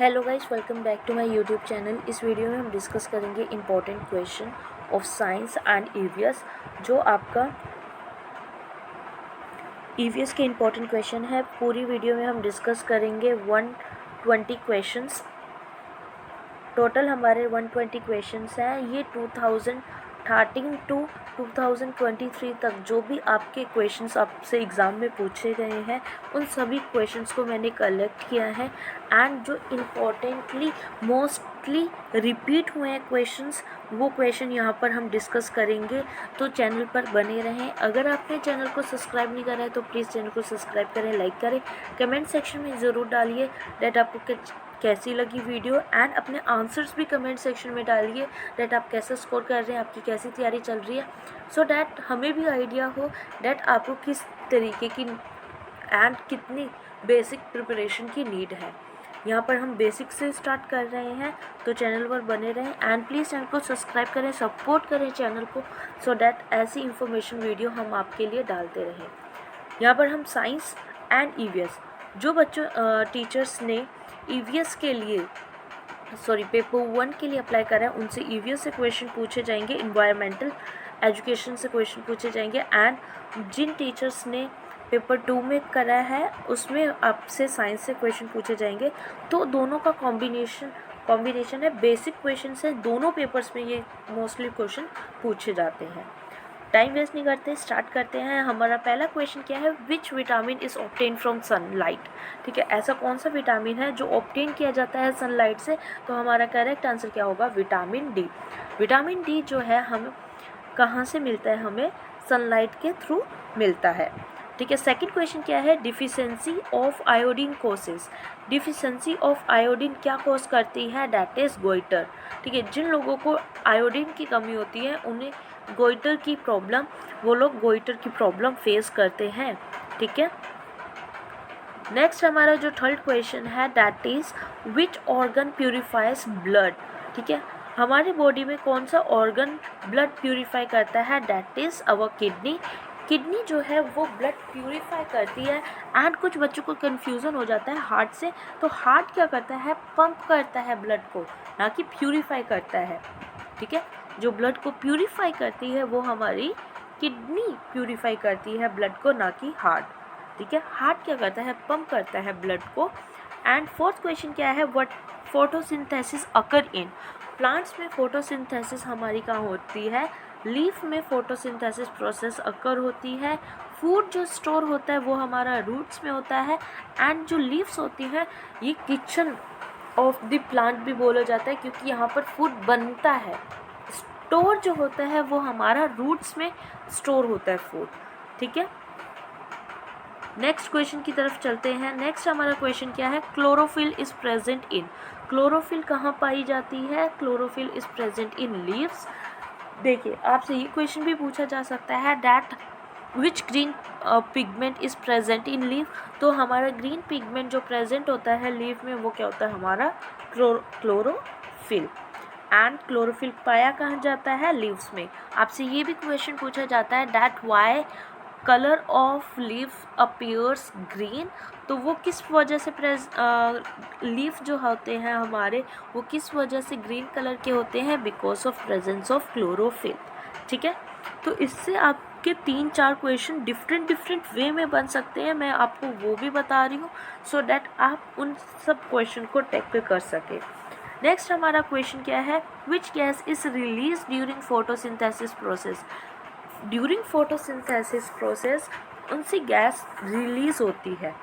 Hello guys, welcome back to my YouTube channel. इस video में हम डिस्कस करेंगे important question of science and EVS. जो आपका ईवीएस के इम्पोर्टेंट क्वेश्चन है, पूरी वीडियो में हम डिस्कस करेंगे 120 क्वेश्चंस। टोटल हमारे 120 क्वेश्चंस हैं। ये 2013 टू 2023 तक जो भी आपके क्वेश्चंस आपसे एग्ज़ाम में पूछे गए हैं, उन सभी क्वेश्चंस को मैंने कलेक्ट किया है। एंड जो इम्पोर्टेंटली मोस्टली रिपीट हुए हैं क्वेश्चंस, वो क्वेश्चन यहाँ पर हम डिस्कस करेंगे। तो चैनल पर बने रहें। अगर आपने चैनल को सब्सक्राइब नहीं करा है तो प्लीज़ चैनल को सब्सक्राइब करें, लाइक करें, कमेंट सेक्शन में ज़रूर डालिए डेट आपको कैसी लगी वीडियो, एंड अपने आंसर्स भी कमेंट सेक्शन में डालिए डेट आप कैसा स्कोर कर रहे हैं, आपकी कैसी तैयारी चल रही है, सो डैट हमें भी आइडिया हो डेट आपको किस तरीके की एंड कितनी बेसिक प्रिपरेशन की नीड है। यहाँ पर हम बेसिक से स्टार्ट कर रहे हैं, तो चैनल पर बने रहें एंड प्लीज़ चैनल को सब्सक्राइब करें, सपोर्ट करें चैनल को, सो डैट ऐसी इंफॉर्मेशन वीडियो हम आपके लिए डालते रहें। यहाँ पर हम साइंस एंड ईवीएस, जो बच्चों टीचर्स ने ईवीएस के लिए पेपर 1 के लिए अप्लाई करें, उनसे ईवीएस से क्वेश्चन पूछे जाएंगे, इन्वायरमेंटल एजुकेशन से क्वेश्चन पूछे जाएंगे। एंड जिन टीचर्स ने पेपर 2 में करा है, उसमें आपसे साइंस से क्वेश्चन पूछे जाएंगे। तो दोनों का कॉम्बिनेशन है, बेसिक क्वेश्चन से दोनों पेपर्स में ये मोस्टली क्वेश्चन पूछे जाते हैं। टाइम वेस्ट नहीं करते, स्टार्ट करते हैं। हमारा पहला क्वेश्चन क्या है, which vitamin is obtain from sunlight. ठीक है, ऐसा कौन सा विटामिन है जो ऑब्टेन किया जाता है सनलाइट से। तो हमारा करेक्ट आंसर क्या होगा, विटामिन डी। विटामिन डी जो है हम कहाँ से मिलता है, हमें सनलाइट के थ्रू मिलता है। ठीक है, सेकंड क्वेश्चन क्या है, deficiency of iodine causes. Deficiency of iodine क्या कोस करती है, दैट इज़ गोइटर। ठीक है, जिन लोगों को आयोडीन की कमी होती है उन्हें गोइटर की प्रॉब्लम फेस करते हैं। ठीक है, नेक्स्ट हमारा जो थर्ड क्वेश्चन है, that is which organ purifies blood. ठीक है, हमारी बॉडी में कौन सा ऑर्गन ब्लड प्यूरिफाई करता है, that is our kidney. Kidney जो है वो ब्लड प्यूरिफाई करती है। एंड कुछ बच्चों को कन्फ्यूज़न हो जाता है हार्ट से, तो हार्ट क्या करता है, पंप करता है ब्लड को, ना कि प्यूरिफाई करता है। ठीक है, जो ब्लड को प्यूरिफाई करती है वो हमारी किडनी प्यूरिफाई करती है ब्लड को, ना कि हार्ट। ठीक है, हार्ट क्या करता है, पंप करता है ब्लड को। एंड फोर्थ क्वेश्चन क्या है, what photosynthesis occur in. Plants में फोटोसिंथेसिस हमारी कहाँ होती है, लीफ में फोटोसिंथेसिस प्रोसेस अकर होती है। फूड जो स्टोर होता है वो हमारा रूट्स में होता है। एंड जो लीव्स होती हैं, ये किचन ऑफ द प्लांट भी बोला जाता है, क्योंकि यहाँ पर फूड बनता है। स्टोर जो होता है वो हमारा रूट्स में स्टोर होता है फूड। ठीक है, नेक्स्ट क्वेश्चन की तरफ चलते हैं। नेक्स्ट हमारा क्वेश्चन क्या है, chlorophyll is present in. Chlorophyll कहाँ पाई जाती है, chlorophyll is present in leaves. देखिए, आपसे ये क्वेश्चन भी पूछा जा सकता है, that which green pigment is present in leaf. तो हमारा ग्रीन पिगमेंट जो प्रेजेंट होता है लीफ में, वो क्या होता है, हमारा क्लोरोफिल। एंड क्लोरोफिल पाया कहाँ जाता है, लीव्स में। आपसे ये भी क्वेश्चन पूछा जाता है, that why colour of leaf appears green. तो वो किस वजह से लीफ जो होते हैं हमारे, वो किस वजह से ग्रीन कलर के होते हैं, because of presence of chlorophyll. ठीक है, तो इससे आपके 3-4 क्वेश्चन डिफरेंट वे में बन सकते हैं, मैं आपको वो भी बता रही हूँ, सो डैट आप उन सब क्वेश्चन को टैकल कर सकें। नेक्स्ट हमारा क्वेश्चन क्या है, which gas is release during photosynthesis process. During photosynthesis process उनसे गैस रिलीज होती है।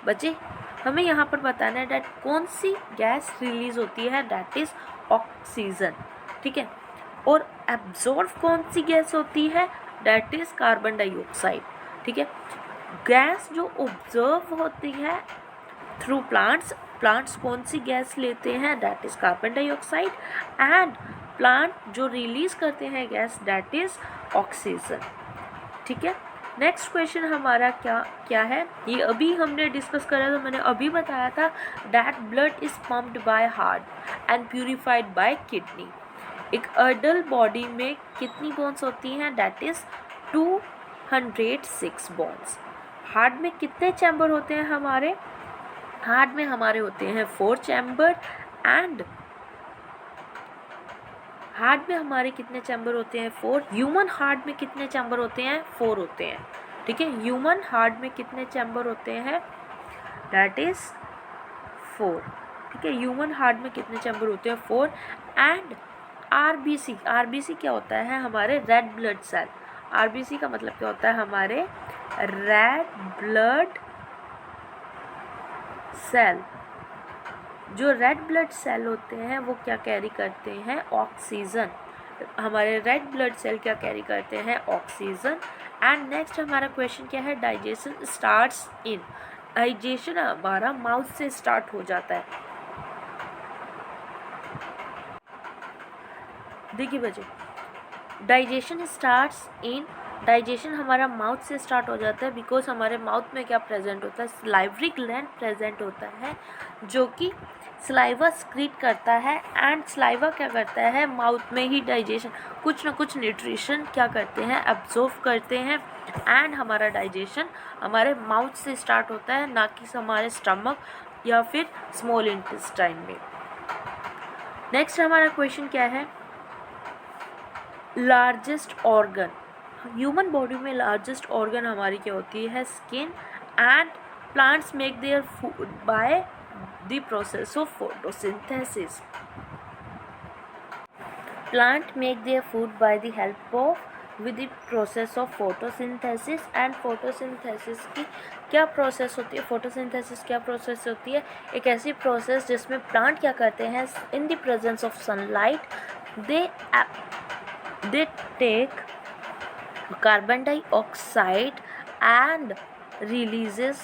बच्चे, हमें यहाँ पर बताना है डैट कौन सी गैस रिलीज होती है, डैट इज ऑक्सीजन। ठीक है, और एब्जॉर्ब कौन सी गैस होती है, डैट इज कार्बन डाइऑक्साइड। ठीक है, गैस जो ऑब्जर्व होती है थ्रू प्लांट्स कौन सी गैस लेते हैं, that is carbon dioxide. And plant जो रिलीज करते हैं गैस, डैट इज ऑक्सीजन। ठीक है, नेक्स्ट क्वेश्चन हमारा क्या है, ये अभी हमने डिस्कस करा, तो मैंने अभी बताया था, that blood is pumped by heart and purified bye kidney. एक अडल्ट बॉडी में कितनी बोन्स होती हैं, डैट इज 206 बोन्स। हार्ट में कितने चैम्बर होते हैं हमारे, हार्ट में हमारे होते हैं 4 चैम्बर एंड हार्ट में हमारे कितने चैम्बर होते हैं 4। ह्यूमन हार्ट में कितने चैम्बर होते हैं 4 होते हैं। ठीक है, ह्यूमन हार्ट में कितने चैम्बर होते हैं दैट इज 4। ठीक है, ह्यूमन हार्ट में कितने चैम्बर होते हैं 4 एंड आरबीसी क्या होता है हमारे रेड ब्लड सेल। आरबीसी का मतलब क्या होता है हमारे रेड ब्लड सेल। जो रेड ब्लड सेल होते हैं वो क्या कैरी करते हैं ऑक्सीजन। हमारे रेड ब्लड सेल क्या कैरी करते हैं ऑक्सीजन। एंड नेक्स्ट हमारा क्वेश्चन क्या है डाइजेशन स्टार्ट्स इन। डाइजेशन हमारा माउथ से स्टार्ट हो जाता है। देखिए बच्चे, डाइजेशन स्टार्ट्स इन, डाइजेशन हमारा माउथ से स्टार्ट हो जाता है बिकॉज हमारे माउथ में क्या प्रेजेंट होता है सलाइवरी ग्लैंड प्रेजेंट होता है जो कि सलाइवा स्क्रीट करता है एंड सलाइवा क्या करता है माउथ में ही डाइजेशन कुछ ना कुछ न्यूट्रिशन क्या करते हैं एब्जॉर्ब करते हैं एंड हमारा डाइजेशन हमारे माउथ से स्टार्ट होता है ना कि हमारे स्टमक या फिर स्मॉल इंटेस्टाइन में। नेक्स्ट हमारा क्वेश्चन क्या है लार्जेस्ट ऑर्गन। ह्यूमन बॉडी में लार्जेस्ट ऑर्गन हमारी क्या होती है skin and plants make their food by the process of photosynthesis. Plant make their food by the help of with the process of photosynthesis and photosynthesis की क्या process होती है photosynthesis क्या प्रोसेस होती है एक ऐसी प्रोसेस जिसमें प्लांट क्या करते हैं in the presence of sunlight they take carbon dioxide and releases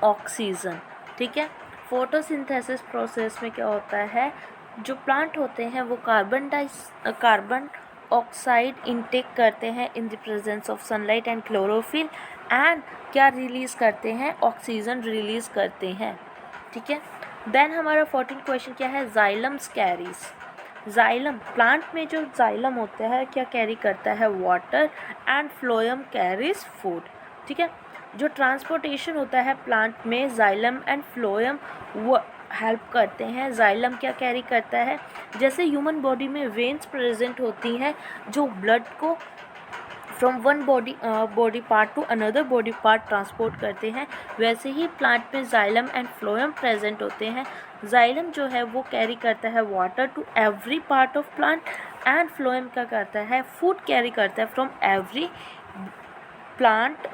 oxygen। ठीक है, फोटोसिंथेसिस प्रोसेस में क्या होता है जो प्लांट होते हैं वो कार्बन ऑक्साइड इनटेक करते हैं in the presence of sunlight and chlorophyll and क्या रिलीज करते हैं ऑक्सीजन रिलीज करते हैं। ठीक है, देन हमारा 14 क्वेश्चन क्या है जाइलम्स कैरीज। जाइलम प्लांट में जो जाइलम होता है क्या कैरी करता है water and phloem carries food. ठीक है, जो ट्रांसपोर्टेशन होता है प्लांट में जाइलम एंड फ्लोएम वो हेल्प करते हैं। जाइलम क्या कैरी करता है जैसे ह्यूमन बॉडी में वेन्स प्रेजेंट होती हैं जो ब्लड को from one body part two another body part transport करते हैं वैसे ही प्लांट में जाइलम एंड फ्लोएम प्रेजेंट होते हैं। जाइलम जो है वो कैरी करता है water to every part of plant and phloem क्या करता है फूड कैरी करता है from every plant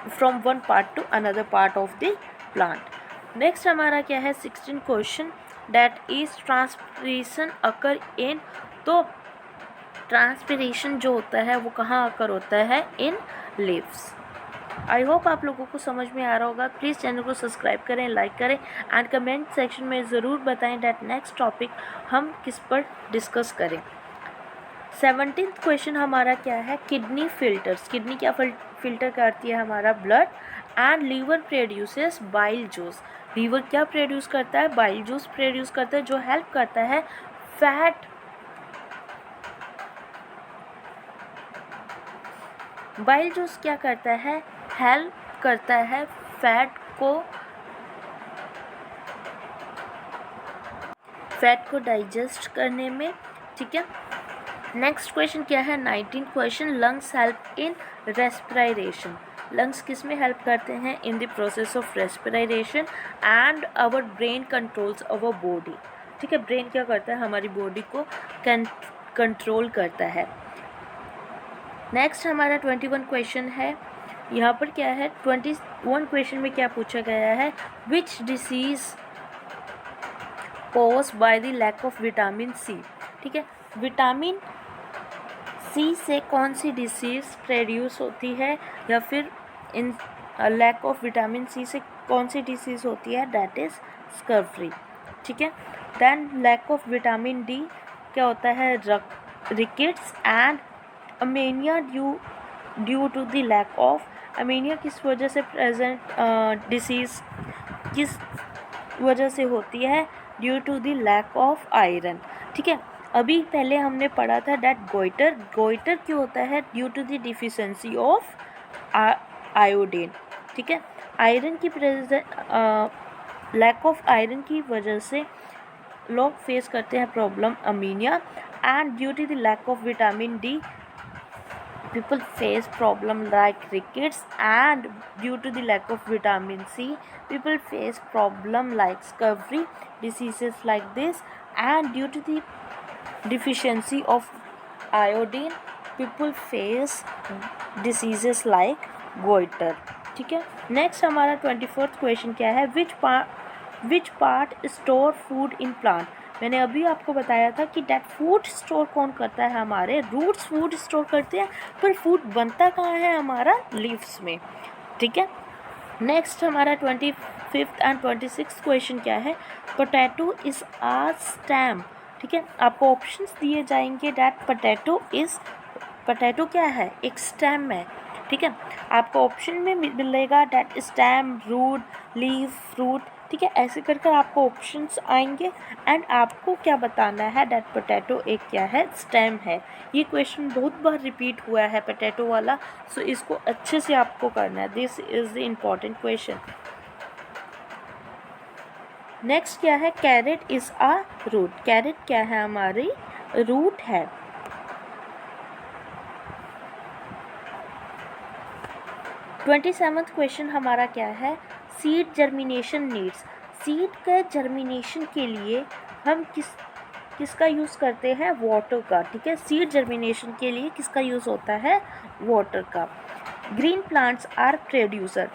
from one part two another part of the plant. Next हमारा क्या है 16 क्वेश्चन दैट इज ट्रांसपिरेशन अकर इन। तो ट्रांसपिरेशन जो होता है वो कहाँ आकर होता है इन लीव्स। आई होप आप लोगों को समझ में आ रहा होगा। प्लीज़ चैनल को सब्सक्राइब करें लाइक करें एंड कमेंट सेक्शन में ज़रूर बताएं दैट नेक्स्ट टॉपिक हम किस पर डिस्कस करें। 17th क्वेश्चन हमारा क्या है किडनी फिल्टर्स। किडनी क्या फिल्टर करती है हमारा blood and liver produces bile juice. Liver क्या प्रोड्यूस करता है बाइल जूस प्रोड्यूस करता है जो हेल्प करता है फैट बाइल जूस क्या करता है हेल्प करता है फैट को डाइजेस्ट करने में। ठीक है, नेक्स्ट क्वेश्चन क्या है 19 question lungs help in respiration. Lungs किस में हेल्प करते हैं in the process of respiration and our brain controls our body. ठीक है, ब्रेन क्या करता है हमारी बॉडी को कंट्रोल करता है। नेक्स्ट हमारा 21 क्वेश्चन है यहाँ पर क्या है 21 क्वेश्चन में क्या पूछा गया है which disease cause by the lack of vitamin C. ठीक है, विटामिन सी से कौन सी डिसीज प्रोड्यूस होती है या फिर इन लैक ऑफ विटामिन सी से कौन सी डिसीज होती है दैट इज स्कर्वी। ठीक है, then lack of vitamin D क्या होता है rickets and anaemia due to the lack of anaemia किस वजह से प्रेजेंट डिसीज़ किस वजह से होती है due to the lack of iron. ठीक है, अभी पहले हमने पढ़ा था डैट गोइटर क्यों होता है due to the deficiency of iodine. ठीक है, आयरन की लैक ऑफ आयरन की वजह से लोग फेस करते हैं problem anaemia, and due to the lack of vitamin D people face problem like rickets, and due to the lack of vitamin C people face problem like scurvy diseases like this, and due to the deficiency of iodine people face diseases like goiter. ठीक है, next हमारा 24th question क्या है, which part store food in plant. मैंने अभी आपको बताया था कि डेट फूड स्टोर कौन करता है, हमारे रूट्स फूड स्टोर करते हैं, पर फूड बनता कहाँ है, हमारा लीव्स में। ठीक है, नेक्स्ट हमारा 25th एंड 26th क्वेश्चन क्या है, पोटैटो इज आ स्टेम। ठीक है, आपको ऑप्शंस दिए जाएंगे डेट पोटैटो क्या है, एक स्टेम है। ठीक है, आपको ऑप्शन में मिलेगा that stem, root, leave, fruit. ठीक है, ऐसे कर कर आपको ऑप्शंस आएंगे, एंड आपको क्या बताना है डेट पोटैटो एक क्या है, स्टेम है। ये क्वेश्चन बहुत बार रिपीट हुआ है पोटैटो वाला, सो इसको अच्छे से आपको करना है। This is the important question. Next क्या है, carrot is a root. Carrot क्या है, हमारी रूट है। 27th क्वेश्चन हमारा क्या है, सीड जर्मिनेशन नीड्स। सीड के जर्मिनेशन के लिए हम किसका यूज़ करते हैं, वाटर का। ठीक है, सीड जर्मिनेशन के लिए किसका यूज़ होता है, वाटर का। Green plants are producer.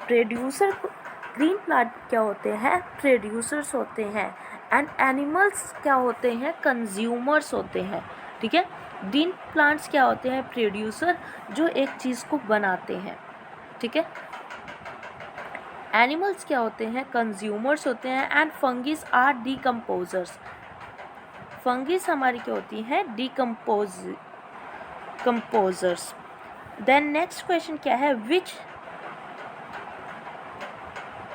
Green plant क्या होते हैं, प्रोड्यूसर्स होते हैं, एंड एनिमल्स क्या होते हैं, कंज्यूमर्स होते हैं। ठीक है, ग्रीन प्लांट्स क्या होते हैं, प्रोड्यूसर, जो एक चीज़ को बनाते हैं। ठीक है, एनिमल्स क्या होते हैं, कंज्यूमर्स होते हैं, and fungus are decomposers. Fungus हमारी क्या होती हैं, कंपोजर्स। देन नेक्स्ट क्वेश्चन क्या है, विच,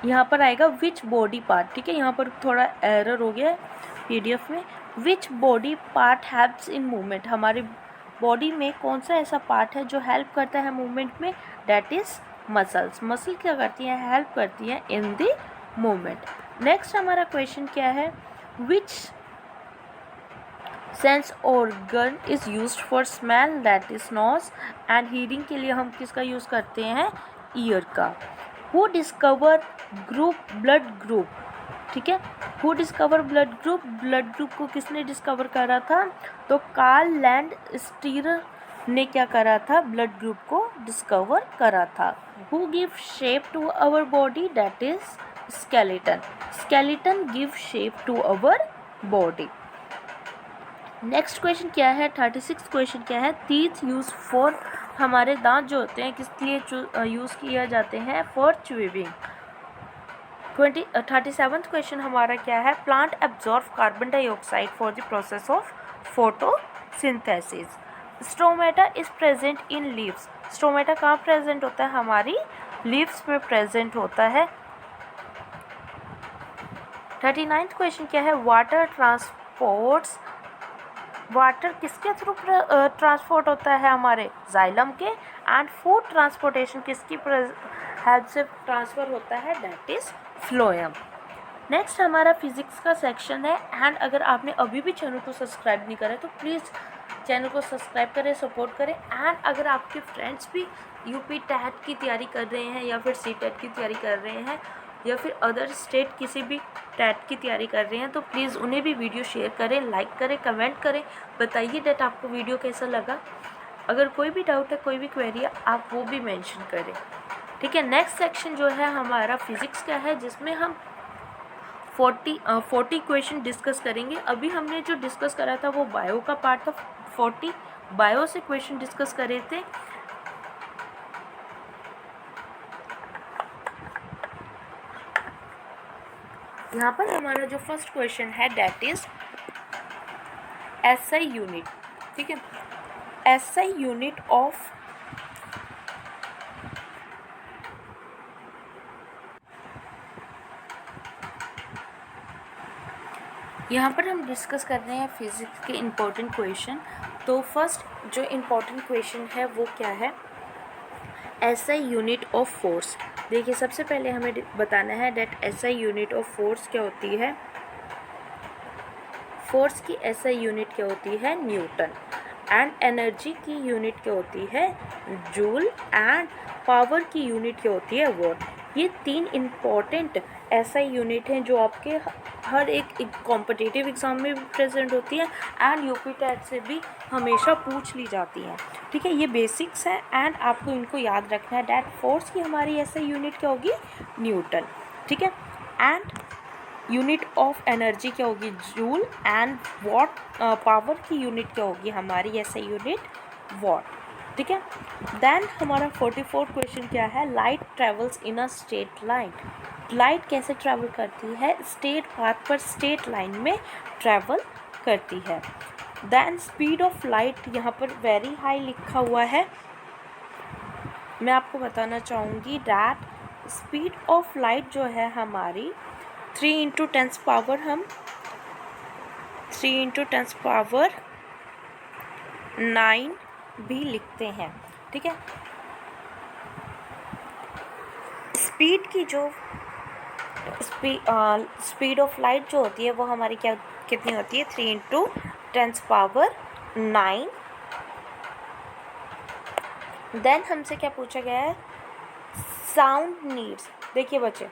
यहाँ पर आएगा विच बॉडी पार्ट। ठीक है, यहाँ पर थोड़ा एरर हो गया है PDF में। Which body part helps in movement. हमारी बॉडी में कौन सा ऐसा पार्ट है जो हेल्प करता है मूवमेंट में, डेट इज मसल्स। मसल क्या करती हैं, हेल्प करती हैं इन द मूवमेंट। नेक्स्ट हमारा क्वेश्चन क्या है, which sense organ is used for smell, that is nose, and hearing के लिए हम किसका यूज़ करते हैं, ईयर का। Who discover blood group. ठीक है, हु डिस्कवर ब्लड ग्रुप को किसने डिस्कवर करा था, तो कार्ल लैंडस्टीयर ने क्या करा था, ब्लड ग्रुप को डिस्कवर करा था। Who give shape to our body, that is skeleton give shape to our body. Next question क्या है, 36th क्वेश्चन क्या है, टीथ यूज फॉर। हमारे दांत जो होते हैं किस लिए यूज़ किया जाते हैं, फॉर च्यूइंग। 37th क्वेश्चन हमारा क्या है, plant absorb carbon dioxide for the process of photosynthesis. Stomata is present in leaves. Stomata कहाँ प्रेजेंट होता है, हमारी लीव्स में प्रेजेंट होता है। 39th क्वेश्चन क्या है, वाटर किसके थ्रू ट्रांसपोर्ट होता है, हमारे जाइलम के, एंड फूड ट्रांसपोर्टेशन किसकी हेल्प से ट्रांसफ़र होता है, दैट इज़ फ्लोएम। नेक्स्ट हमारा फिजिक्स का सेक्शन है, एंड अगर आपने अभी भी चैनल को सब्सक्राइब नहीं करा तो प्लीज़ चैनल को सब्सक्राइब करें, सपोर्ट करें। एंड अगर आपके फ्रेंड्स भी यूपी टैट की तैयारी कर रहे हैं, या फिर CTET की तैयारी कर रहे हैं, या फिर अदर स्टेट किसी भी टैट की तैयारी कर रहे हैं, तो प्लीज़ उन्हें भी वीडियो शेयर करें, लाइक करें, कमेंट करें, बताइए डेट आपको वीडियो कैसा लगा। अगर कोई भी डाउट है, कोई भी क्वेरी है, आप वो भी मेंशन करें। ठीक है, नेक्स्ट सेक्शन जो है हमारा फिज़िक्स का है, जिसमें हम 40 क्वेश्चन डिस्कस करेंगे। अभी हमने जो डिस्कस करा था वो बायो का पार्ट था, 40 बायो से क्वेश्चन डिस्कस करे थे। यहाँ पर हमारा जो फर्स्ट क्वेश्चन है दैट इज SI यूनिट। ठीक है, SI यूनिट ऑफ यहाँ पर हम डिस्कस कर रहे हैं फिजिक्स के इम्पोर्टेंट क्वेश्चन। तो फर्स्ट जो इम्पोर्टेंट क्वेश्चन है वो क्या है, SI यूनिट ऑफ फोर्स। देखिए सबसे पहले हमें बताना है that SI unit of force क्या होती है। फोर्स की एसआई यूनिट क्या होती है, न्यूटन। एंड एनर्जी की यूनिट क्या होती है, जूल। एंड पावर की यूनिट क्या होती है, वॉट। ये 3 इम्पॉर्टेंट एसआई यूनिट हैं जो आपके हर एक कॉम्पिटिटिव एग्ज़ाम में भी प्रेजेंट होती है एंड यूपी टेट से भी हमेशा पूछ ली जाती हैं। ठीक है, ये बेसिक्स है एंड आपको इनको याद रखना है। डेट फोर्स की हमारी एसआई यूनिट क्या होगी, न्यूटन। ठीक है, एंड यूनिट ऑफ एनर्जी क्या होगी, जूल। एंड वॉट पावर की यूनिट क्या होगी हमारी ऐसे यूनिट, वॉट। ठीक है, देन हमारा 44 क्वेश्चन क्या है, light travels in a straight line. Light कैसे ट्रैवल करती है, स्ट्रेट पाथ पर स्ट्रेट लाइन में ट्रैवल करती है। देन स्पीड ऑफ लाइट यहाँ पर वेरी हाई लिखा हुआ है। मैं आपको बताना चाहूँगी डैट स्पीड ऑफ लाइट जो है हमारी 3 × 10 पावर, हम 3 × 10 पावर 9 भी लिखते हैं। ठीक है, स्पीड की जो स्पीड ऑफ लाइट जो होती है वो हमारी क्या कितनी होती है, 3 × 10 पावर 9। देन हमसे क्या पूछा गया है, साउंड नीड्स। देखिए बच्चे,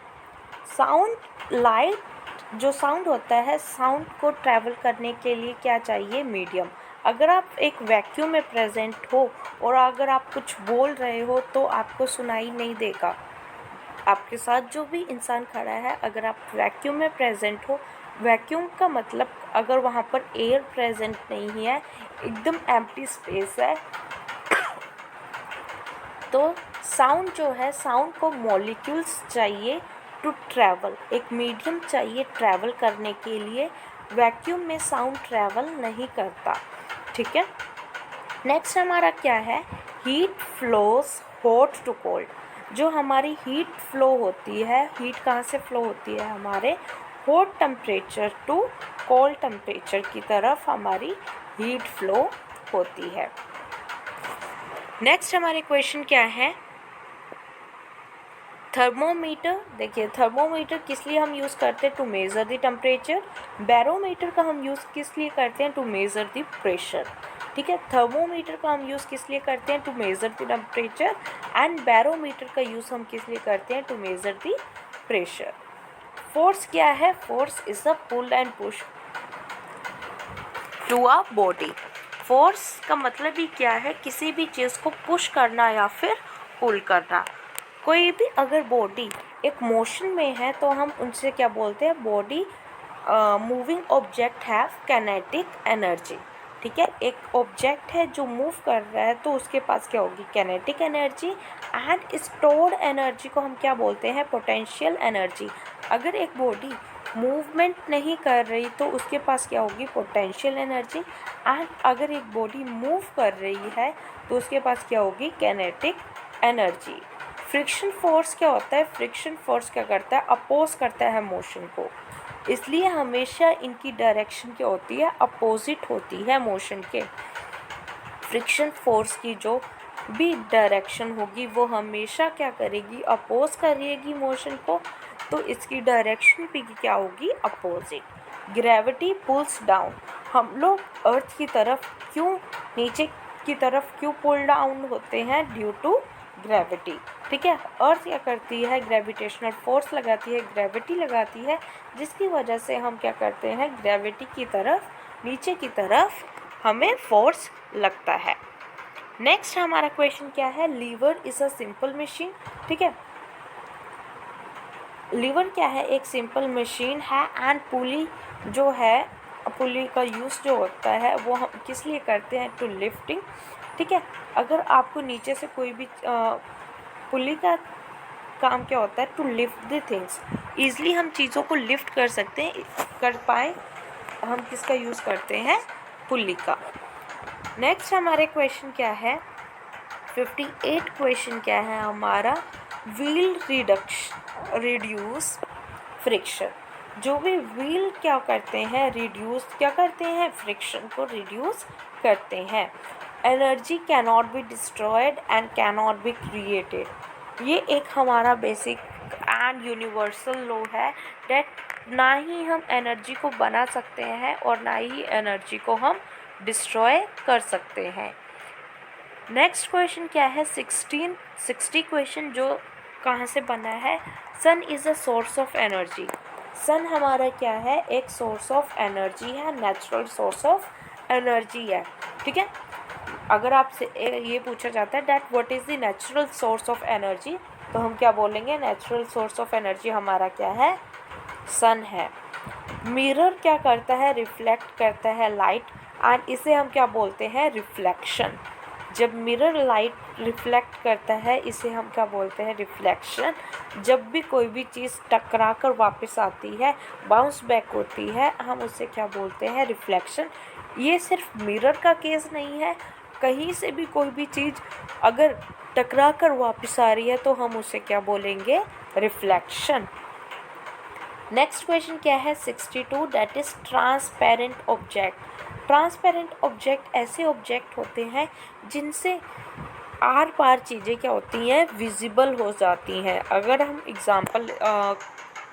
साउंड लाइट जो साउंड होता है, साउंड को ट्रैवल करने के लिए क्या चाहिए, मीडियम। अगर आप एक वैक्यूम में प्रेजेंट हो और अगर आप कुछ बोल रहे हो तो आपको सुनाई नहीं देगा। आपके साथ जो भी इंसान खड़ा है, अगर आप वैक्यूम में प्रेजेंट हो, वैक्यूम का मतलब अगर वहाँ पर एयर प्रेजेंट नहीं है, एकदम एम्प्टी स्पेस है, तो साउंड जो है, साउंड को मॉलिक्यूल्स चाहिए टू ट्रैवल, एक मीडियम चाहिए ट्रैवल करने के लिए। वैक्यूम में साउंड ट्रैवल नहीं करता। ठीक है, नेक्स्ट हमारा क्या है, heat flows hot to cold. जो हमारी हीट फ्लो होती है, हीट कहाँ से फ्लो होती है, हमारे hot temperature to cold temperature की तरफ हमारी हीट फ्लो होती है। नेक्स्ट हमारे क्वेश्चन क्या है, थर्मोमीटर। देखिए थर्मोमीटर किस लिए हम यूज़ करते हैं, to measure the temperature. Barometer का हम यूज़ किस लिए करते हैं, टू मेज़र द प्रेशर। ठीक है, थर्मोमीटर का हम यूज़ किस लिए करते हैं, to measure the temperature. And barometer का यूज़ हम किस लिए करते हैं, to measure the pressure. Force क्या है, force is a pull and push to a body. Force का मतलब ही क्या है, किसी भी चीज़ को पुश करना या फिर पुल करना। कोई भी अगर बॉडी एक मोशन में है तो हम उनसे क्या बोलते हैं, body moving object have kinetic energy. ठीक है, एक ऑब्जेक्ट है जो मूव कर रहा है तो उसके पास क्या होगी, kinetic energy. And stored energy को हम क्या बोलते हैं, पोटेंशियल एनर्जी। अगर एक बॉडी मूवमेंट नहीं कर रही तो उसके पास क्या होगी, पोटेंशियल एनर्जी। एंड अगर एक बॉडी मूव कर रही है तो उसके पास क्या होगी, काइनेटिक एनर्जी। फ्रिक्शन फोर्स क्या होता है, फ्रिक्शन फोर्स क्या करता है, अपोज करता है मोशन को, इसलिए हमेशा इनकी डायरेक्शन क्या होती है, अपोजिट होती है मोशन के। फ्रिक्शन फोर्स की जो भी डायरेक्शन होगी वो हमेशा क्या करेगी, अपोज करेगी मोशन को, तो इसकी डायरेक्शन भी क्या होगी, अपोजिट। ग्रेविटी पुल्स डाउन, हम लोग अर्थ की तरफ क्यों, नीचे की तरफ क्यों पुल डाउन होते हैं, ड्यू टू ग्रेविटी। ठीक है, अर्थ क्या करती है, ग्रेविटेशनल फोर्स लगाती है, ग्रेविटी लगाती है, जिसकी वजह से हम क्या करते हैं, ग्रेविटी की तरफ, नीचे की तरफ हमें फोर्स लगता है। नेक्स्ट हमारा क्वेश्चन क्या है, lever is a simple machine. ठीक है, लीवर क्या है, एक सिंपल मशीन है। एंड पुली जो है, पुली का यूज़ जो होता है वो हम किस लिए करते हैं, टू लिफ्टिंग। ठीक है, अगर आपको नीचे से कोई भी पुली का काम क्या होता है, to lift the things, easily हम चीज़ों को लिफ्ट कर सकते हैं, कर पाए, हम किसका यूज़ करते हैं, पुली का। नेक्स्ट हमारे क्वेश्चन क्या है, 58 क्वेश्चन क्या है हमारा, व्हील रिड्यूस फ्रिक्शन। जो भी व्हील क्या करते हैं, रिड्यूस क्या करते हैं, फ्रिक्शन को रिड्यूस करते हैं। Energy cannot be destroyed and cannot be created. ये एक हमारा बेसिक एंड यूनिवर्सल लॉ है डेट ना ही हम एनर्जी को बना सकते हैं और ना ही एनर्जी को हम डिस्ट्रॉय कर सकते हैं। नेक्स्ट क्वेश्चन क्या है 1660 क्वेश्चन जो कहाँ से बना है, sun is a source of energy. Sun हमारा क्या है, एक सोर्स ऑफ एनर्जी है, नेचुरल सोर्स ऑफ एनर्जी है। ठीक है, अगर आपसे ये पूछा जाता है that what is the natural source of energy, तो हम क्या बोलेंगे, नेचुरल सोर्स ऑफ एनर्जी हमारा क्या है, सन है। मिरर क्या करता है, रिफ्लेक्ट करता है लाइट, एंड इसे हम क्या बोलते हैं, रिफ्लेक्शन। जब मिरर लाइट रिफ्लेक्ट करता है इसे हम क्या बोलते हैं, रिफ्लेक्शन। जब भी कोई भी चीज़ टकरा कर वापस आती है, बाउंस बैक होती है, हम उसे क्या बोलते हैं, रिफ्लेक्शन। ये सिर्फ मिरर का केस नहीं है, कहीं से भी कोई भी चीज़ अगर टकरा कर वापस आ रही है तो हम उसे क्या बोलेंगे, रिफ्लेक्शन। नेक्स्ट क्वेश्चन क्या है 62, that is transparent object. Transparent object ऐसे ऑब्जेक्ट होते हैं जिनसे आर पार चीज़ें क्या होती हैं, विजिबल हो जाती हैं। अगर हम एग्जांपल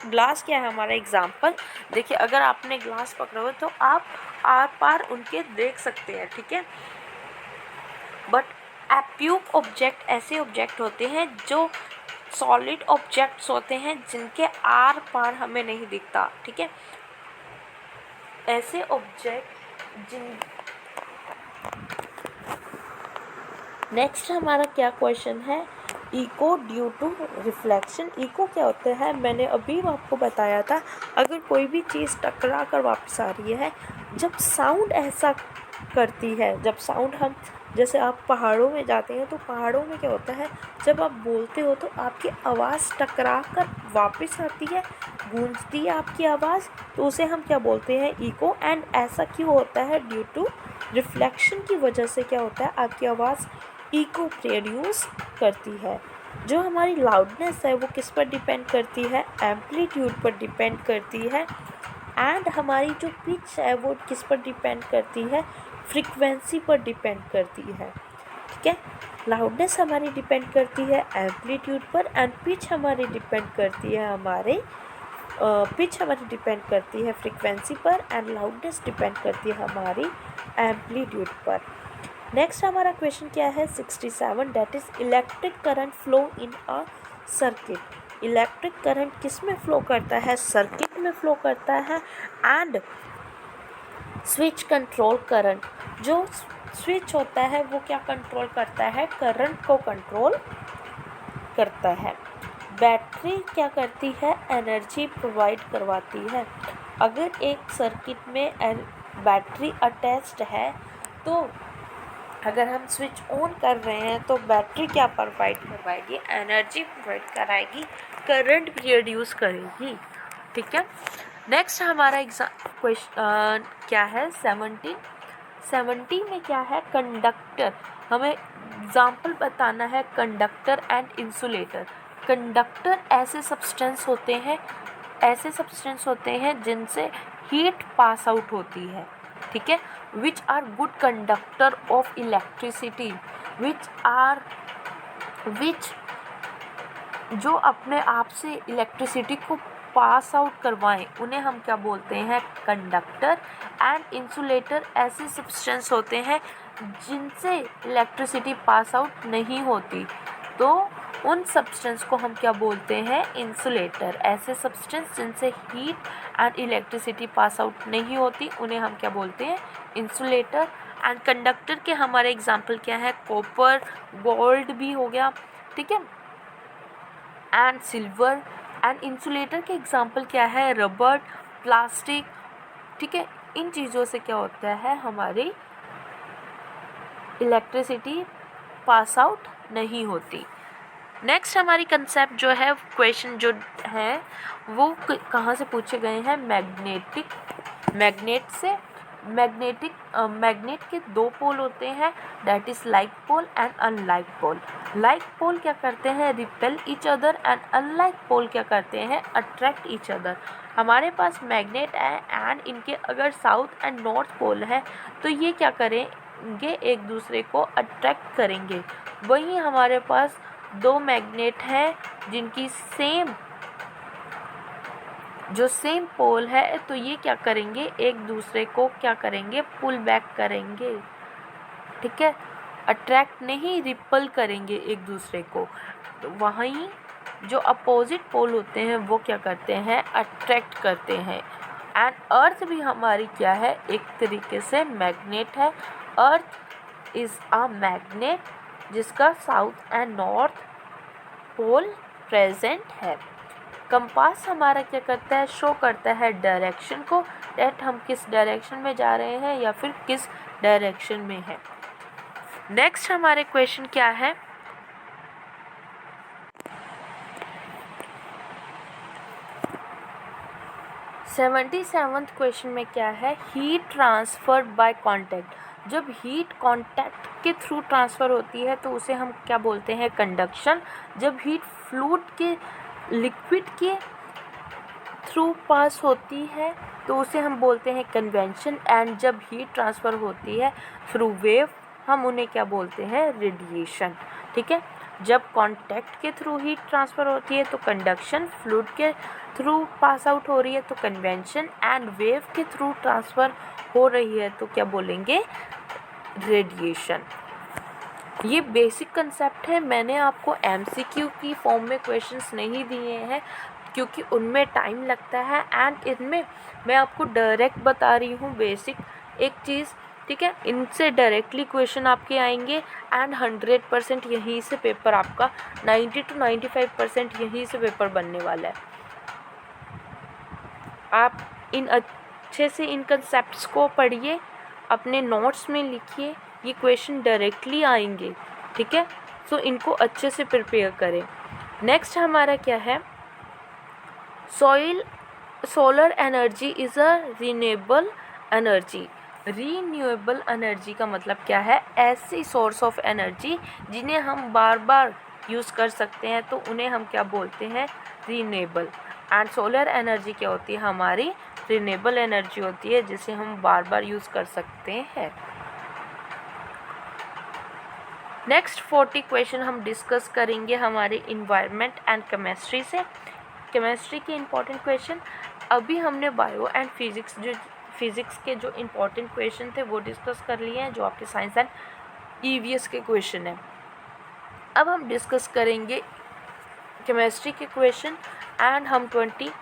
ग्लास क्या है हमारा एग्जांपल, देखिए अगर आपने ग्लास पकड़ा हो तो आप आर पार उनके देख सकते हैं। ठीक है, बट एप्यूक ऑब्जेक्ट ऐसे ऑब्जेक्ट होते हैं जो सॉलिड ऑब्जेक्ट्स होते हैं जिनके आर पार हमें नहीं दिखता। ठीक है, ऐसे ऑब्जेक्ट जिन नेक्स्ट हमारा क्या क्वेश्चन है, echo due to reflection. Echo क्या होता है, मैंने अभी आपको बताया था, अगर कोई भी चीज़ टकरा कर वापस आ रही है, जब साउंड ऐसा करती है, जब साउंड हम जैसे आप पहाड़ों में जाते हैं तो पहाड़ों में क्या होता है, जब आप बोलते हो तो आपकी आवाज़ टकरा कर वापस आती है, गूंजती है आपकी आवाज़, तो उसे हम क्या बोलते हैं, इको। एंड ऐसा क्यों होता है, ड्यू टू रिफ्लेक्शन की वजह से क्या होता है, आपकी आवाज़ इको प्रोड्यूस करती है। जो हमारी लाउडनेस है वो किस पर डिपेंड करती है, एम्पलीट्यूड पर डिपेंड करती है। एंड हमारी जो पिच है वो किस पर डिपेंड करती है, फ्रीक्वेंसी पर डिपेंड करती है। ठीक है, लाउडनेस हमारी डिपेंड करती है एम्पलीट्यूड पर, एंड पिच हमारी डिपेंड करती है फ्रीक्वेंसी पर, एंड लाउडनेस डिपेंड करती है हमारी एम्पलीट्यूड पर। नेक्स्ट हमारा क्वेश्चन क्या है 67, that is electric current flow in a circuit. Electric current किस में फ्लो करता है, सर्किट में फ्लो करता है। एंड स्विच कंट्रोल करंट, जो स्विच होता है वो क्या कंट्रोल करता है, करंट को कंट्रोल करता है। बैटरी क्या करती है, एनर्जी प्रोवाइड करवाती है। अगर एक सर्किट में बैटरी अटैच्ड है तो अगर हम स्विच ऑन कर रहे हैं तो बैटरी क्या प्रोवाइड करवाएगी, एनर्जी प्रोवाइड कराएगी, करंट प्रोड्यूस करेगी। ठीक है, नेक्स्ट हमारा क्वेश्चन क्या है 70 में क्या है, कंडक्टर। हमें एग्जाम्पल बताना है कंडक्टर एंड इंसुलेटर। कंडक्टर ऐसे सब्सटेंस होते हैं जिनसे हीट पास आउट होती है। ठीक है, which are good conductor of electricity, which जो अपने आप से इलेक्ट्रिसिटी को पास आउट करवाएं, उन्हें हम क्या बोलते हैं, कंडक्टर। एंड इंसुलेटर ऐसे सब्सटेंस होते हैं जिनसे इलेक्ट्रिसिटी पास आउट नहीं होती, तो उन सब्सटेंस को हम क्या बोलते हैं, इंसुलेटर। ऐसे सब्सटेंस जिनसे heat and electricity pass out नहीं होती उन्हें हम क्या बोलते हैं, इंसुलेटर। एंड कंडक्टर के हमारे एग्जाम्पल क्या है, कॉपर, गोल्ड भी हो गया। ठीक है, एंड सिल्वर। एंड इंसुलेटर के एग्जाम्पल क्या है, रबर, प्लास्टिक। ठीक है, इन चीज़ों से क्या होता है, हमारी इलेक्ट्रिसिटी पास आउट नहीं होती। नेक्स्ट हमारी कंसेप्ट जो है, क्वेश्चन जो है वो कहाँ से पूछे गए हैं, मैग्नेट से। मैग्नेट के दो पोल होते हैं, that is like pole and unlike pole. Like pole क्या करते हैं, repel each other, and unlike pole क्या करते हैं, अट्रैक्ट ईच अदर। हमारे पास मैग्नेट है एंड इनके अगर साउथ एंड नॉर्थ पोल है तो ये क्या करेंगे, एक दूसरे को अट्रैक्ट करेंगे। वहीं हमारे पास दो मैग्नेट हैं जिनकी सेम पोल है, तो ये क्या करेंगे, एक दूसरे को क्या करेंगे, पुल बैक करेंगे, ठीक है, अट्रैक्ट नहीं, रिपल करेंगे एक दूसरे को। तो वहीं जो अपोजिट पोल होते हैं वो क्या करते हैं, अट्रैक्ट करते हैं। एंड अर्थ भी हमारी क्या है, एक तरीके से मैग्नेट है। अर्थ इज़ अ मैग्नेट जिसका south and north pole present है। कंपास हमारा क्या करता है, शो करता है डायरेक्शन को, डेट हम किस डायरेक्शन में जा रहे हैं या फिर किस डायरेक्शन में है। नेक्स्ट हमारे क्वेश्चन क्या है, सेवेंथ क्वेश्चन में क्या है, हीट ट्रांसफर बाय कांटेक्ट। जब हीट कांटेक्ट के थ्रू ट्रांसफ़र होती है तो उसे हम क्या बोलते हैं, कंडक्शन। जब हीट फ्लूइड के लिक्विड के थ्रू पास होती है तो उसे हम बोलते हैं कन्वेंशन। एंड जब हीट ट्रांसफ़र होती है थ्रू वेव, हम उन्हें क्या बोलते हैं, रेडिएशन, ठीक है। जब कांटेक्ट के थ्रू हीट ट्रांसफ़र होती है तो कंडक्शन, फ्लूइड के थ्रू पास आउट हो रही है तो कन्वेंशन, एंड वेव के थ्रू ट्रांसफ़र हो रही है तो क्या बोलेंगे, रेडिएशन। ये बेसिक कंसेप्ट है। मैंने आपको एमसीक्यू की फॉर्म में क्वेश्चंस नहीं दिए हैं क्योंकि उनमें टाइम लगता है, एंड इनमें मैं आपको डायरेक्ट बता रही हूँ बेसिक एक चीज़, ठीक है। इनसे डायरेक्टली क्वेश्चन आपके आएंगे एंड 100% यहीं से पेपर आपका 90 to 95% यहीं से पेपर बनने वाला है। आप इन अच्छे से इन कंसेप्ट्स को पढ़िए, अपने नोट्स में लिखिए, ये क्वेश्चन डायरेक्टली आएंगे, ठीक है। सो इनको अच्छे से प्रिपेयर करें। नेक्स्ट हमारा क्या है, solar energy is a renewable energy. Renewable energy का मतलब क्या है, ऐसी सोर्स ऑफ एनर्जी जिन्हें हम बार बार यूज़ कर सकते हैं तो उन्हें हम क्या बोलते हैं, रीन्यूएबल। एंड सोलर एनर्जी क्या होती है, हमारी रिन्यूएबल एनर्जी होती है जिसे हम बार बार यूज़ कर सकते हैं। नेक्स्ट 40 क्वेश्चन हम डिस्कस करेंगे हमारे इन्वायरमेंट एंड केमिस्ट्री से। केमिस्ट्री के इम्पॉर्टेंट क्वेश्चन, अभी हमने बायो एंड फिज़िक्स के जो इम्पॉर्टेंट क्वेश्चन थे वो डिस्कस कर लिए हैं, जो आपके साइंस एंड ईवीएस के क्वेश्चन हैं। अब हम डिस्कस करेंगे केमिस्ट्री के क्वेश्चन एंड हम 20।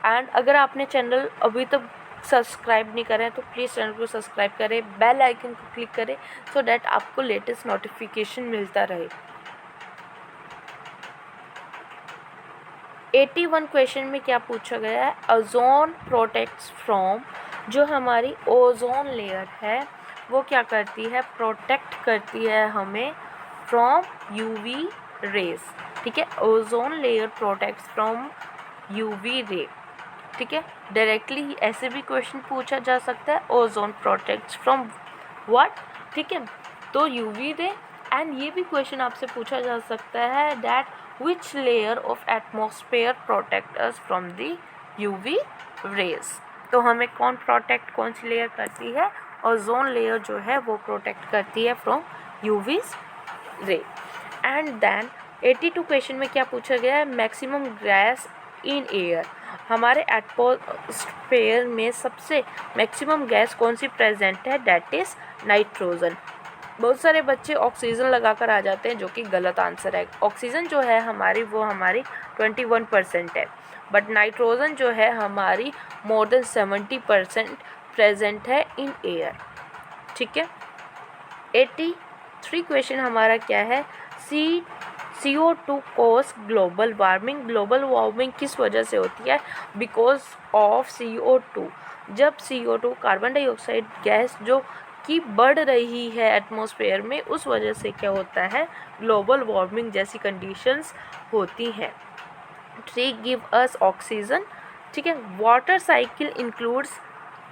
एंड अगर आपने चैनल अभी तक सब्सक्राइब नहीं करें तो प्लीज़ चैनल को सब्सक्राइब करें, बेल आइकन को क्लिक करें सो डैट आपको लेटेस्ट नोटिफिकेशन मिलता रहे। 81 क्वेश्चन में क्या पूछा गया है, ओजोन प्रोटेक्ट्स फ्रॉम, जो हमारी ओजोन लेयर है वो क्या करती है, प्रोटेक्ट करती है हमें फ्रॉम यूवी रेज, ठीक है। Ozone layer protects from UV ray, ठीक है। डायरेक्टली ऐसे भी क्वेश्चन पूछा जा सकता है, ओजोन प्रोटेक्ट्स फ्रॉम व्हाट, ठीक है, तो यूवी रे। एंड ये भी क्वेश्चन आपसे पूछा जा सकता है that which layer of atmosphere protect us from the UV rays। तो हमें कौन सी लेयर करती है, ओजोन लेयर जो है वो प्रोटेक्ट करती है फ्रॉम UV रे। एंड देन 82 क्वेश्चन में क्या पूछा गया है, मैक्सिमम गैस इन एयर, हमारे एटमॉस्फेयर में सबसे मैक्सिमम गैस कौन सी प्रेजेंट है, दैट इज़ नाइट्रोजन। बहुत सारे बच्चे ऑक्सीजन लगाकर आ जाते हैं जो कि गलत आंसर है। ऑक्सीजन जो है हमारी वो हमारी 21% है, बट नाइट्रोजन जो है हमारी मोर देन 70% प्रेजेंट है इन एयर, ठीक है। 83 क्वेश्चन हमारा क्या है, CO2 cause global warming. Global warming किस वजह से होती है, बिकॉज ऑफ CO2। जब CO2 कार्बन डाइऑक्साइड गैस जो कि बढ़ रही है एटमॉस्फेयर में, उस वजह से क्या होता है, ग्लोबल वार्मिंग जैसी कंडीशंस होती हैं। ट्री गिव अस ऑक्सीजन, ठीक है। वाटर साइकिल इंक्लूड्स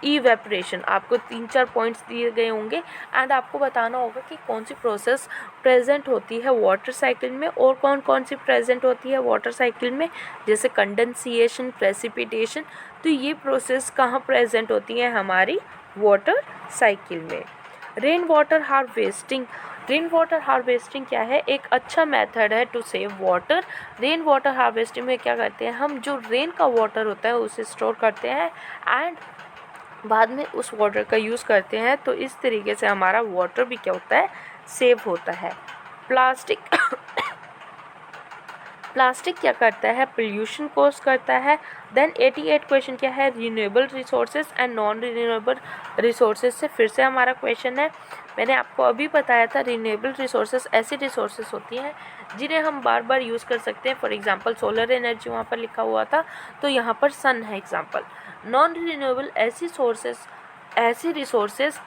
इवेपोरेशन, आपको 3-4 पॉइंट्स दिए गए होंगे एंड आपको बताना होगा कि कौन सी प्रोसेस प्रेजेंट होती है वाटर साइकिल में और कौन सी प्रेजेंट होती है वाटर साइकिल में, जैसे कंडेंसिएशन, प्रेसिपिटेशन। तो ये प्रोसेस कहाँ प्रेजेंट होती है, हमारी वाटर साइकिल में। Rain water harvesting, rain water harvesting क्या है, एक अच्छा मेथड है to save water. Rain water harvesting में क्या करते हैं, हम जो रेन का वाटर होता है उसे स्टोर करते हैं एंड बाद में उस वाटर का यूज़ करते हैं, तो इस तरीके से हमारा वाटर भी क्या होता है, सेव होता है। प्लास्टिक क्या करता है, पोल्यूशन कॉज करता है। देन 88 क्वेश्चन क्या है, renewable resources and non renewable resources से फिर से हमारा क्वेश्चन है। मैंने आपको अभी बताया था रिन्यूएबल रिसोर्सेज ऐसी रिसोर्सेज होती हैं जिन्हें हम बार बार यूज़ कर सकते हैं। फॉर एग्जांपल सोलर एनर्जी वहाँ पर लिखा हुआ था, तो यहाँ पर सन है एग्जांपल। नॉन रिन्यूएबल ऐसी रिसोर्सेज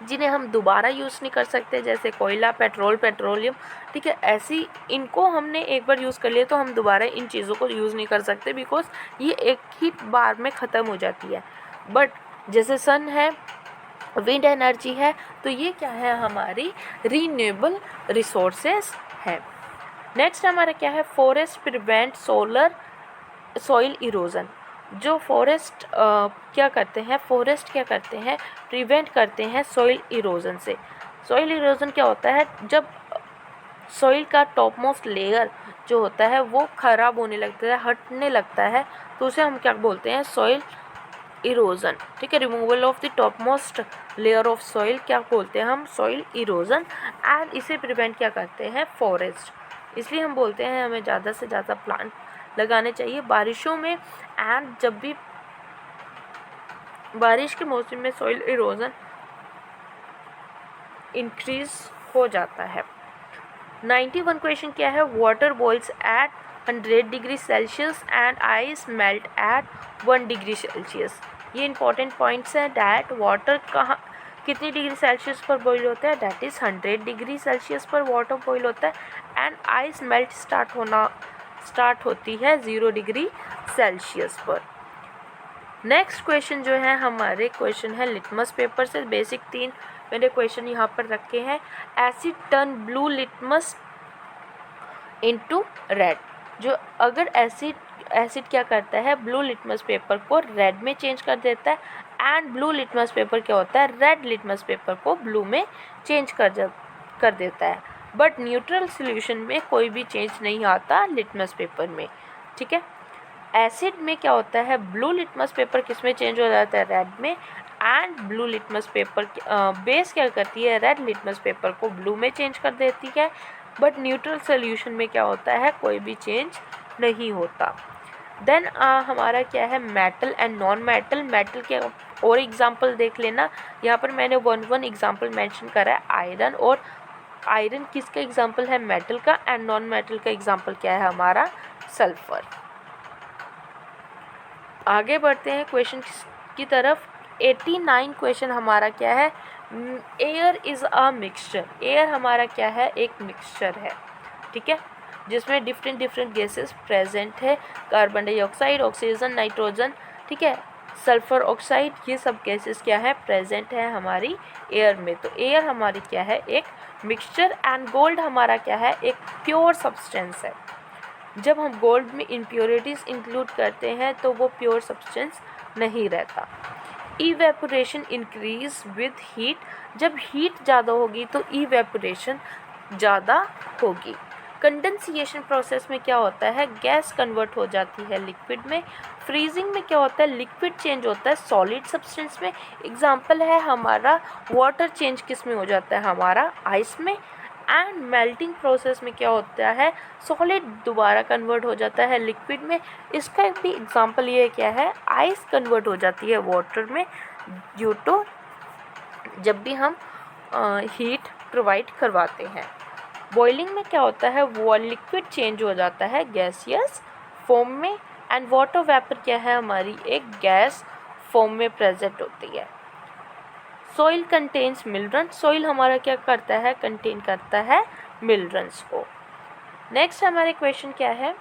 जिन्हें हम दोबारा यूज़ नहीं कर सकते, जैसे कोयला, पेट्रोलियम, ठीक है। ऐसी इनको हमने एक बार यूज़ कर लिया तो हम दोबारा इन चीज़ों को यूज़ नहीं कर सकते, बिकॉज ये एक ही बार में ख़त्म हो जाती है। बट जैसे सन है, विंड एनर्जी है, तो ये क्या है, हमारी रीन्यूएबल रिसोर्सेज है। नेक्स्ट हमारा क्या है, फॉरेस्ट प्रिवेंट सॉइल इरोजन। जो फॉरेस्ट क्या करते हैं, प्रिवेंट करते हैं सॉइल इरोजन से। सॉइल इरोजन क्या होता है, जब सॉइल का टॉप मोस्ट लेयर जो होता है वो ख़राब होने लगता है, हटने लगता है, तो उसे हम क्या बोलते हैं, सॉइल इरोजन, ठीक है। Removal of the top most layer of soil क्या बोलते हैं हम, सॉइल इरोजन। एंड इसे प्रिवेंट क्या करते हैं, फॉरेस्ट। इसलिए हम बोलते हैं हमें ज़्यादा से ज़्यादा प्लांट लगाने चाहिए बारिशों में। एंड जब भी बारिश के मौसम में सॉइल इरोजन इंक्रीज हो जाता है। 91 क्वेश्चन क्या है, water boils at 100 degree Celsius and ice melt at 1 degree Celsius. ये इंपॉर्टेंट पॉइंट्स हैं। डैट वाटर कहाँ कितनी डिग्री सेल्सियस पर बॉईल होता है, डैट इज़ 100 डिग्री सेल्सियस पर वाटर बॉईल होता है। एंड आइस मेल्ट स्टार्ट होती है 0 डिग्री सेल्सियस पर। नेक्स्ट क्वेश्चन जो है हमारे क्वेश्चन है लिटमस पेपर से। बेसिक 3 मैंने क्वेश्चन यहाँ पर रखे हैं। Asset turn blue litmus into red. जो अगर एसिड क्या करता है, ब्लू लिटमस पेपर को रेड में चेंज कर देता है। एंड ब्लू लिटमस पेपर क्या होता है, रेड लिटमस पेपर को ब्लू में चेंज कर देता है। बट न्यूट्रल सॉल्यूशन में कोई भी चेंज नहीं आता लिटमस पेपर में, ठीक है। एसिड में क्या होता है, ब्लू लिटमस पेपर किस में चेंज हो जाता है, रेड में। And blue litmus paper base क्या करती है, रेड लिटमस पेपर को ब्लू में चेंज कर देती है। बट न्यूट्रल सॉल्यूशन में क्या होता है, कोई भी चेंज नहीं होता। देन हमारा क्या है, metal and non metal. Metal के और एग्जांपल देख लेना। यहाँ पर मैंने 1 एग्जांपल मेंशन करा है। आयरन किसका एग्जांपल है, मेटल का। एंड नॉन मेटल का एग्जांपल क्या है हमारा, सल्फर। आगे बढ़ते हैं क्वेश्चन की तरफ। 89 क्वेश्चन हमारा क्या है, air is a mixture. Air हमारा क्या है, एक मिक्सचर है, ठीक है, जिसमें डिफरेंट गैसेस प्रेजेंट है। कार्बन डाइऑक्साइड, ऑक्सीजन, नाइट्रोजन, ठीक है, सल्फर ऑक्साइड, ये सब गैसेस क्या है, प्रेजेंट है हमारी एयर में। तो एयर हमारी क्या है, एक मिक्सचर। एंड गोल्ड हमारा क्या है, एक प्योर सब्सटेंस है। जब हम गोल्ड में इम्प्योरिटीज़ इंक्लूड करते हैं तो वो प्योर सब्सटेंस नहीं रहता। Evaporation increase with heat. जब हीट ज़्यादा होगी तो इवेपोरेशन ज़्यादा होगी। कंडेंसेशन प्रोसेस में क्या होता है, गैस कन्वर्ट हो जाती है लिक्विड में। फ्रीजिंग में क्या होता है, लिक्विड चेंज होता है सॉलिड सब्सटेंस में। एग्जाम्पल है हमारा वाटर चेंज किस में हो जाता है, हमारा आइस में। एंड मेल्टिंग प्रोसेस में क्या होता है, सॉलिड दोबारा कन्वर्ट हो जाता है लिक्विड में। इसका भी एग्जांपल ये क्या है, आइस कन्वर्ट हो जाती है वाटर में ड्यू टू जब भी हम हीट प्रोवाइड करवाते हैं। बॉइलिंग में क्या होता है, वो लिक्विड चेंज हो जाता है गैसियस फॉर्म में। एंड वाटर वेपर क्या है, हमारी एक गैस फॉर्म में प्रेजेंट होती है। Soil contains mineral. सॉइल हमारा क्या करता है, कंटेन करता है मिनरल्स को। नेक्स्ट हमारे क्वेश्चन क्या है,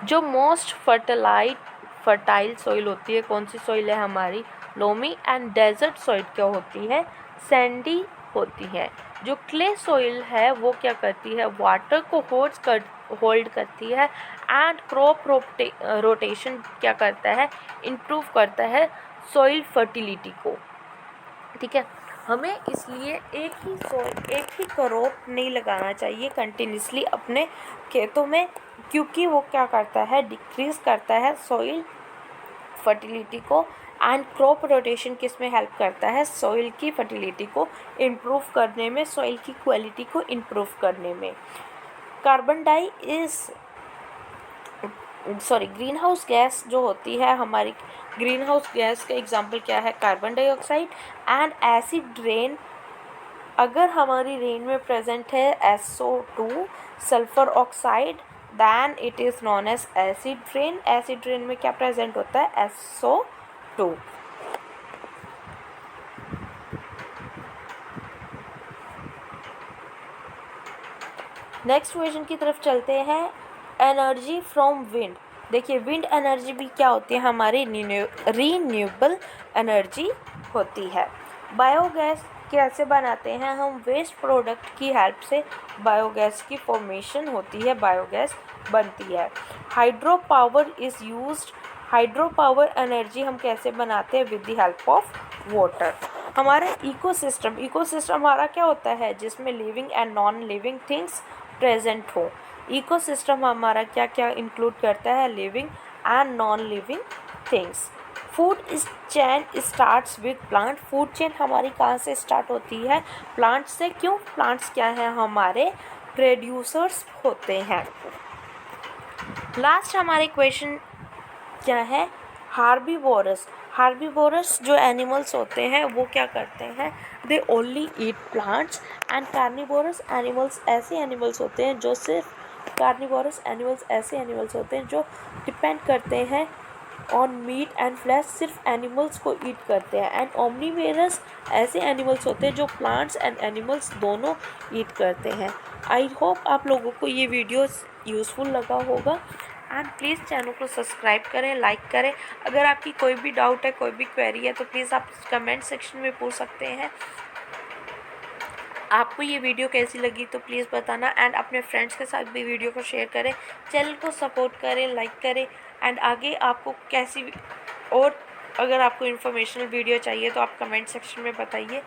जो मोस्ट फर्टाइल सॉइल होती है, कौन सी सॉइल है हमारी, लोमी। एंड डेजर्ट सॉइल क्या होती है, सैंडी होती है। जो क्ले सॉइल है वो क्या करती है, वाटर को होल्ड करती है। एंड क्रॉप रोटेशन क्या करता है, इम्प्रूव करता है सॉइल फर्टिलिटी को, ठीक है। हमें इसलिए एक ही क्रॉप नहीं लगाना चाहिए कंटिन्यूसली अपने खेतों में, क्योंकि वो क्या करता है, डिक्रीज करता है सॉइल फर्टिलिटी को। एंड क्रॉप रोटेशन किस में हेल्प करता है, सॉइल की फर्टिलिटी को इम्प्रूव करने में, सॉइल की क्वालिटी को इम्प्रूव करने में। ग्रीन हाउस गैस जो होती है हमारी, ग्रीन हाउस गैस का एग्जाम्पल क्या है, carbon dioxide and acid rain. अगर हमारी रेन में प्रेजेंट है SO2 sulphur oxide, then it is known as acid rain. Acid rain में क्या प्रेजेंट होता है, SO2। नेक्स्ट क्वेश्चन की तरफ चलते हैं, एनर्जी फ्रॉम विंड। देखिए विंड एनर्जी भी क्या होती है, हमारी रीन्यूएबल एनर्जी होती है। बायोगैस कैसे बनाते हैं हम, वेस्ट प्रोडक्ट की हेल्प से बायोगैस की फॉर्मेशन होती है, बायोगैस बनती है। Hydro power is used, hydro power energy हम कैसे बनाते हैं, with the help of water. हमारे इकोसिस्टम हमारा क्या होता है, जिसमें living and non living things present हो। इकोसिस्टम हमारा क्या क्या इंक्लूड करता है, living and non living things. Food chain starts with plant. Food chain हमारी कहाँ से स्टार्ट होती है, प्लांट से। क्यों, प्लांट्स क्या है, हमारे प्रोड्यूसर्स होते हैं। लास्ट हमारे क्वेश्चन क्या है, हार्बीवोरस जो एनिमल्स होते हैं वो क्या करते हैं, they only eat plants. And carnivorous animals ऐसे एनिमल्स होते हैं जो सिर्फ, कार्निवोरस एनिमल्स ऐसे एनिमल्स होते हैं जो डिपेंड करते हैं ऑन मीट एंड फ्लैश, सिर्फ एनिमल्स को ईट करते हैं। एंड ओमनीवेरस ऐसे एनिमल्स होते हैं जो प्लांट्स एंड एनिमल्स दोनों ईट करते हैं। आई होप आप लोगों को ये वीडियो यूज़फुल लगा होगा। एंड प्लीज़ चैनल को सब्सक्राइब करें, लाइक करें। अगर आपकी कोई भी डाउट है, कोई भी क्वेरी है, तो प्लीज़ आप कमेंट सेक्शन में पूछ सकते हैं। आपको ये वीडियो कैसी लगी तो प्लीज़ बताना। एंड अपने फ्रेंड्स के साथ भी वीडियो को शेयर करें, चैनल को सपोर्ट करें, लाइक करें। एंड आगे आपको कैसी और अगर आपको इन्फॉर्मेशनल वीडियो चाहिए तो आप कमेंट सेक्शन में बताइए।